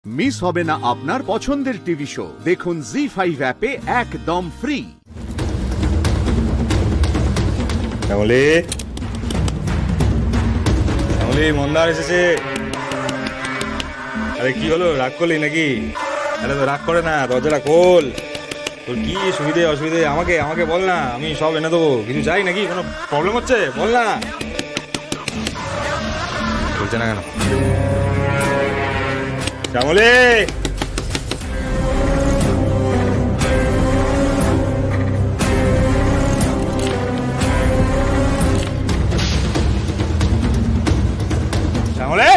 Miss হবে না আপনার পছন্দের টিভি শো। দেখুন জি5 অ্যাপে একদম ফ্রি। শ্যামলী, শ্যামলী, মন্দার এসেছে। আরে কি হলো, রাগ করলি নাকি? আরে তো রাগ করে না, দরজাটা খোল। তোর কি সুবিধে অসুবিধে আমাকে আমাকে বল না, আমি সব এনে দেবো। কিছু চাই নাকি? কোনো প্রবলেম হচ্ছে? বল না। বলছে না কেন? শ্যামলী, শ্যামলী,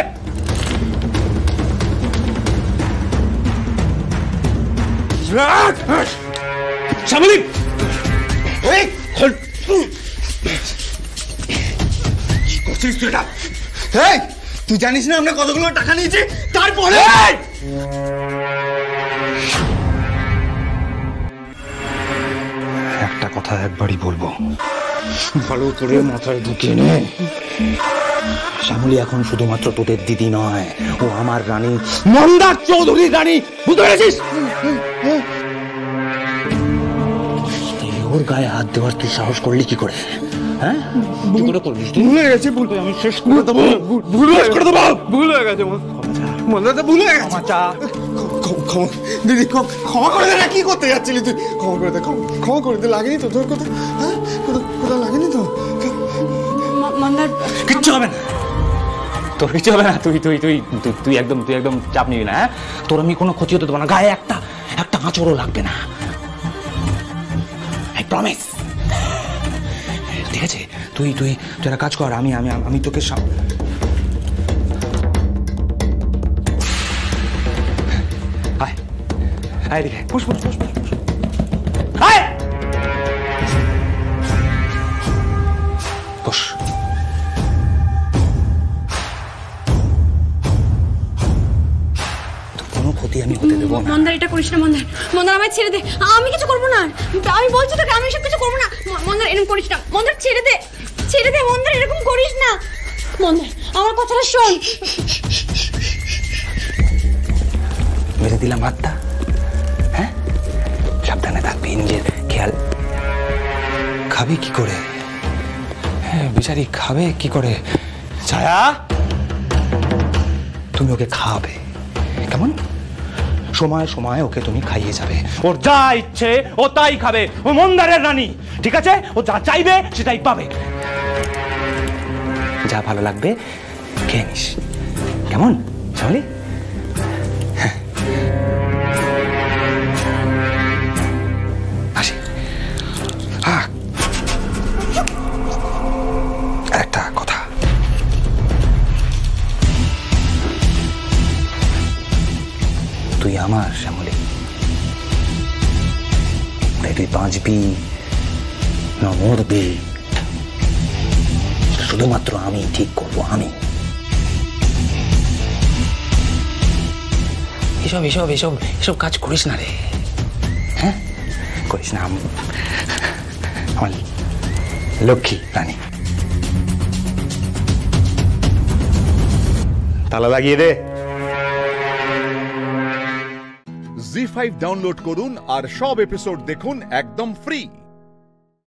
শ্যামলী, কি করছিস তুই? এটা তুই জানিস না আমরা কতগুলো টাকা নিয়েছি? তারপরে একটা কথা একবারই বলবো, ভালো করে মাথায় ঢুকিয়ে নে। শ্যামলী এখন শুধুমাত্র তোদের দিদি নয়, ও আমার রানী, মন্দার চৌধুরীর রানী। বুঝতে পেরেছিস? ওর গায়ে হাত দেওয়ার তুই সাহস করলি কি করে? হ্যাঁ, কি করে করবি? ভুল হয়ে গেছে, ভুল। আমি শেষ করে দেবো, ভুল করে দেবো। ভুল হয়ে গেছে, মন্দাটা ভুল হয়ে গেছে। দিদি ক্ষমা করে দে না। কি করতে যাচ্ছিলি তুই? ক্ষমা করে দে, ক্ষমা করে দে। লাগেনি তো তোর কথা? হ্যাঁ, কোথাও লাগেনি তো? কিচ্ছু হবে না, তোর কিছু হবে না। তুই একদম চাপ নিবি না। হ্যাঁ, তোর আমি কোনো ক্ষতি হতে দেবো না। গায়ে একটা আঁচড়ও লাগবে না, আই প্রমিস। ঠিক আছে? তুই একটা কাজ কর, আমি তোকে এদিকে বস। কোনো ক্ষতি আমি হতে দেবো না। মন্দার, এটা করিস না। মন্দার আমায় ছেড়ে দে। আমি কিছু করবো না। আমি বলছি তোকে, আমি সব কিছু করবো না। মন্দার, এরকম করিস না। মন্দার, ছেড়ে দে। মন্দার, এরকম করিস না। মন্দার, আমার কথাটা শোন। মেরে দিলাম হাতটা। হ্যাঁ, সাবধানে থাকবি, নিজের খেয়াল। খাবি কি করে? হ্যাঁ, বিচারি খাবে কি করে? ছায়া, তুমি ওকে খাওয়াবে। কেমন? সময় ওকে তুমি খাইয়ে যাবে। ওর যা ইচ্ছে ও তাই খাবে। ও মন্দারের রানী, ঠিক আছে? ও যা চাইবে সেটাই পাবে। যা ভালো লাগবে খেয়ে নিস। কেমন শ্যামলী? আসি। একটা কথা, তুই আমার শ্যামলী, তাই তুই বাঁচবি না মরবি শুধুমাত্র আমি ঠিক করবো। আমি এসব কাজ করিস না রে। হ্যাঁ, করিস না। আমার লক্ষ্মী রানী, তালা লাগিয়ে দে। জি5 ডাউনলোড করুন আর সব এপিসোড দেখুন একদম ফ্রি।